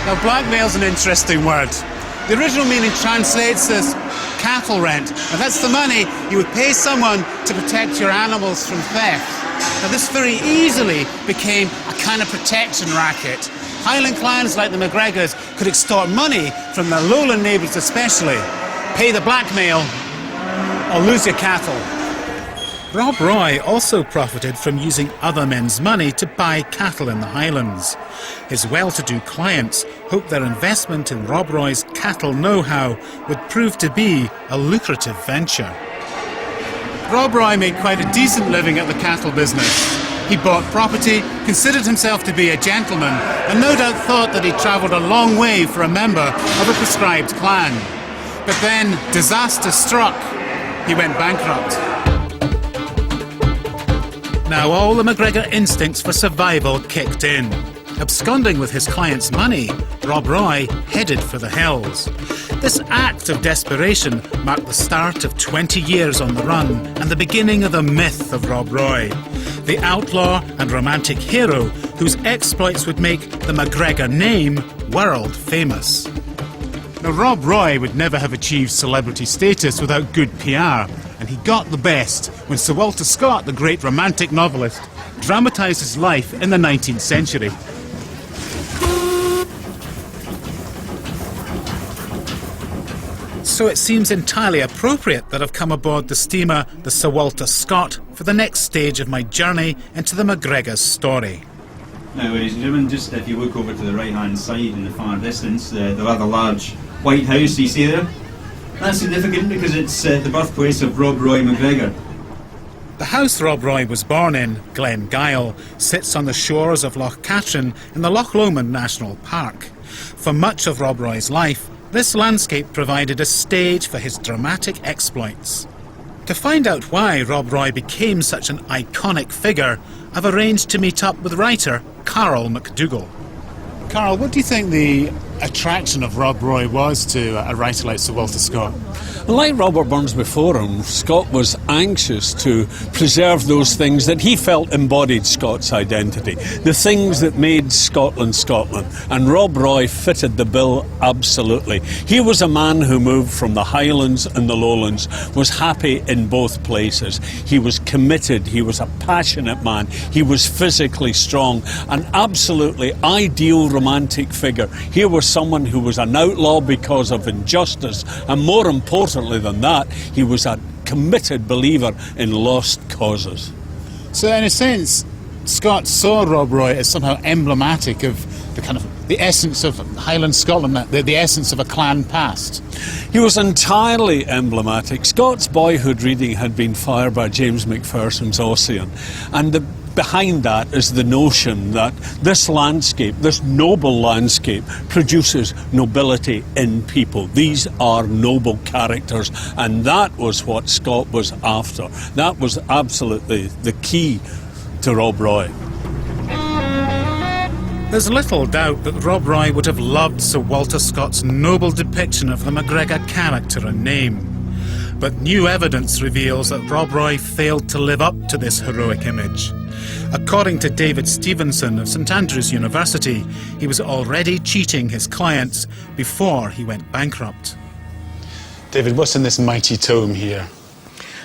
Now, blackmail's an interesting word. The original meaning translates as cattle rent. Now, that's the money you would pay someone to protect your animals from theft. Now, this very easily became a kind of protection racket. Highland clans like the MacGregors could extort money from their lowland neighbours especially. Pay the blackmail or lose your cattle. Rob Roy also profited from using other men's money to buy cattle in the Highlands. His well-to-do clients hoped their investment in Rob Roy's cattle know-how would prove to be a lucrative venture. Rob Roy made quite a decent living at the cattle business. He bought property, considered himself to be a gentleman, and no doubt thought that he'd travelled a long way for a member of a prescribed clan. But then disaster struck. He went bankrupt. Now all the MacGregor instincts for survival kicked in. Absconding with his client's money, Rob Roy headed for the hills. This act of desperation marked the start of 20 years on the run and the beginning of the myth of Rob Roy, the outlaw and romantic hero whose exploits would make the MacGregor name world famous. Now, Rob Roy would never have achieved celebrity status without good PR, and he got the best when Sir Walter Scott, the great romantic novelist, dramatised his life in the 19th century. So it seems entirely appropriate that I've come aboard the steamer, the Sir Walter Scott, for the next stage of my journey into the MacGregor's story. Now, ladies and gentlemen, just if you look over to the right-hand side in the far distance, the rather large white house you see there, that's significant because it's the birthplace of Rob Roy MacGregor. The house Rob Roy was born in, Glengyle, sits on the shores of Loch Katrine in the Loch Lomond National Park. For much of Rob Roy's life, this landscape provided a stage for his dramatic exploits. To find out why Rob Roy became such an iconic figure, I've arranged to meet up with writer Carl McDougall. Carl, what do you think the attraction of Rob Roy was to a writer like Sir Walter Scott? Like Robert Burns before him, Scott was anxious to preserve those things that he felt embodied Scott's identity, the things that made Scotland Scotland, and Rob Roy fitted the bill absolutely. He was a man who moved from the Highlands and the Lowlands, was happy in both places. He was committed, he was a passionate man, he was physically strong, an absolutely ideal romantic figure. Here was someone who was an outlaw because of injustice, and more importantly than that, he was a committed believer in lost causes. So in a sense, Scott saw Rob Roy as somehow emblematic of the essence of Highland Scotland, the essence of a clan past. He was entirely emblematic. Scott's boyhood reading had been fired by James Macpherson's Ossian, and behind that is the notion that this landscape, this noble landscape, produces nobility in people. These are noble characters, and that was what Scott was after. That was absolutely the key to Rob Roy. There's little doubt that Rob Roy would have loved Sir Walter Scott's noble depiction of the MacGregor character and name. But new evidence reveals that Rob Roy failed to live up to this heroic image. According to David Stevenson of St Andrews University, he was already cheating his clients before he went bankrupt. David, what's in this mighty tome here?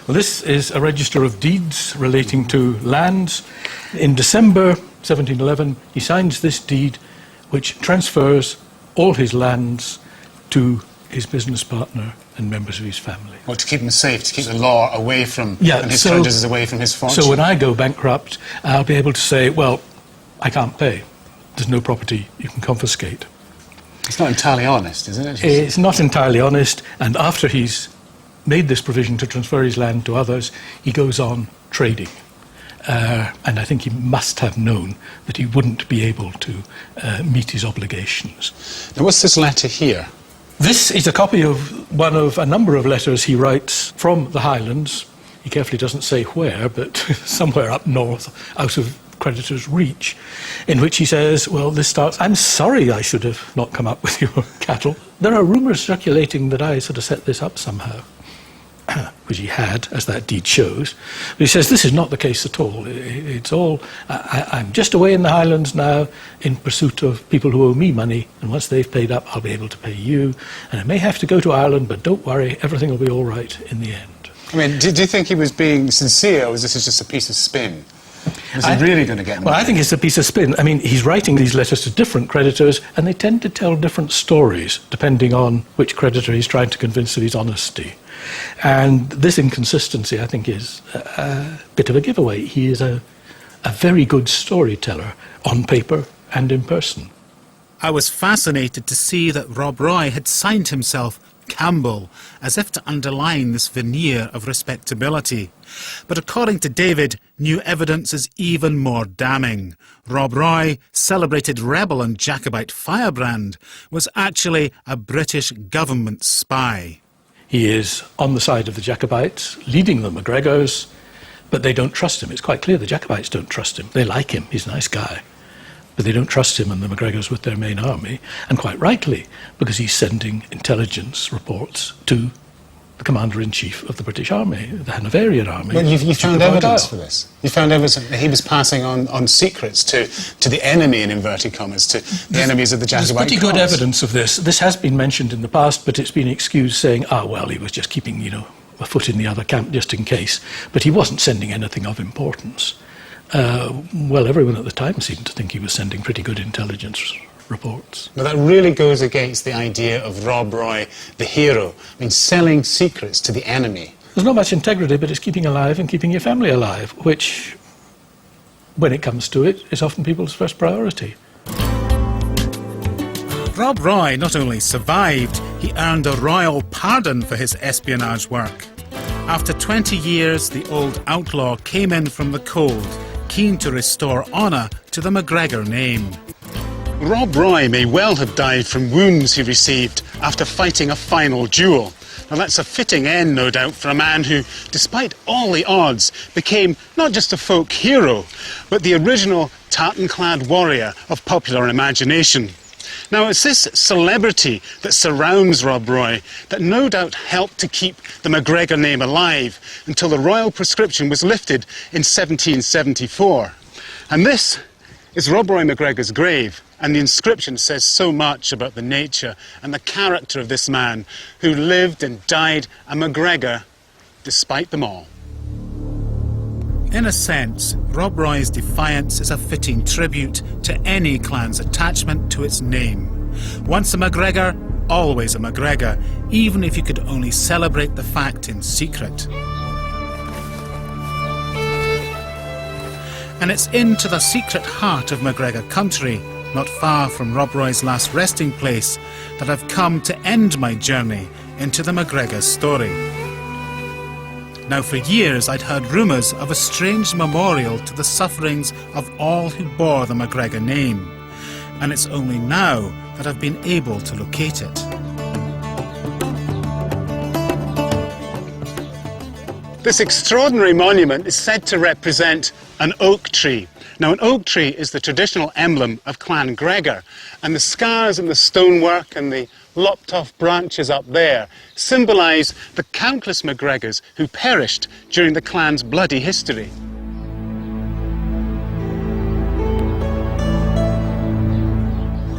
Well, this is a register of deeds relating to lands. In December 1711, he signs this deed which transfers all his lands to his business partner and members of his family. Well, to keep him safe, to keep the law away from, and his creditors away from his fortune. So when I go bankrupt, I'll be able to say, well, I can't pay. There's no property you can confiscate. It's not entirely honest, isn't it? It's not entirely honest, and after he's made this provision to transfer his land to others, he goes on trading. And I think he must have known that he wouldn't be able to meet his obligations. Now, what's this letter here? This is a copy of one of a number of letters he writes from the Highlands. He carefully doesn't say where, but somewhere up north, out of creditors' reach, in which he says, well, this starts, I'm sorry I should have not come up with your cattle. There are rumours circulating that I sort of set this up somehow. which he had, as that deed shows. But he says this is not the case at all. It's all, I'm just away in the Highlands now in pursuit of people who owe me money, and once they've paid up, I'll be able to pay you. And I may have to go to Ireland, but don't worry, everything will be all right in the end. I mean, do you think he was being sincere, or was this just a piece of spin? Was he really going to get money? Well, I think it's a piece of spin. I mean, he's writing these letters to different creditors, and they tend to tell different stories, depending on which creditor he's trying to convince of his honesty. And this inconsistency, I think, is a bit of a giveaway. He is a very good storyteller, on paper and in person. I was fascinated to see that Rob Roy had signed himself Campbell, as if to underline this veneer of respectability. But according to David, new evidence is even more damning. Rob Roy, celebrated rebel and Jacobite firebrand, was actually a British government spy. He is on the side of the Jacobites, leading the MacGregors, but they don't trust him. It's quite clear the Jacobites don't trust him. They like him, he's a nice guy. But they don't trust him and the MacGregors with their main army, and quite rightly, because he's sending intelligence reports to the Commander-in-Chief of the British Army, the Hanoverian Army. Well, you found evidence for this. You found evidence that he was passing on secrets to the enemy, in inverted commas, to the enemies of the Jacobite cause. There's pretty good evidence of this. This has been mentioned in the past, but it's been excused saying, well, he was just keeping, a foot in the other camp just in case. But he wasn't sending anything of importance. Well, everyone at the time seemed to think he was sending pretty good intelligence reports. But that really goes against the idea of Rob Roy, the hero. I mean, selling secrets to the enemy. There's not much integrity, but it's keeping alive and keeping your family alive, which, when it comes to it, is often people's first priority. Rob Roy not only survived, he earned a royal pardon for his espionage work. After 20 years, the old outlaw came in from the cold, keen to restore honour to the MacGregor name. Rob Roy may well have died from wounds he received after fighting a final duel. Now that's a fitting end, no doubt, for a man who, despite all the odds, became not just a folk hero, but the original tartan-clad warrior of popular imagination. Now, it's this celebrity that surrounds Rob Roy that no doubt helped to keep the MacGregor name alive until the royal prescription was lifted in 1774. And this is Rob Roy MacGregor's grave, and the inscription says so much about the nature and the character of this man who lived and died a MacGregor despite them all. In a sense, Rob Roy's defiance is a fitting tribute to any clan's attachment to its name. Once a MacGregor, always a MacGregor, even if you could only celebrate the fact in secret. And it's into the secret heart of MacGregor country, not far from Rob Roy's last resting place, that I've come to end my journey into the MacGregor story. Now, for years I'd heard rumours of a strange memorial to the sufferings of all who bore the MacGregor name, and it's only now that I've been able to locate it. This extraordinary monument is said to represent an oak tree. Now, an oak tree is the traditional emblem of Clan Gregor, and the scars and the stonework and the lopped-off branches up there symbolise the countless MacGregors who perished during the clan's bloody history.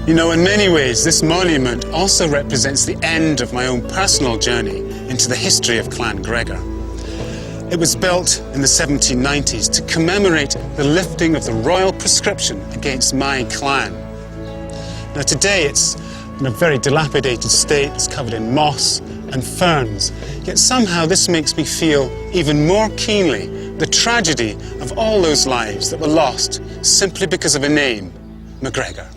You know, in many ways, this monument also represents the end of my own personal journey into the history of Clan Gregor. It was built in the 1790s to commemorate the lifting of the royal prescription against my clan. Now, today it's in a very dilapidated state. It's covered in moss and ferns. Yet somehow this makes me feel even more keenly the tragedy of all those lives that were lost simply because of a name, MacGregor.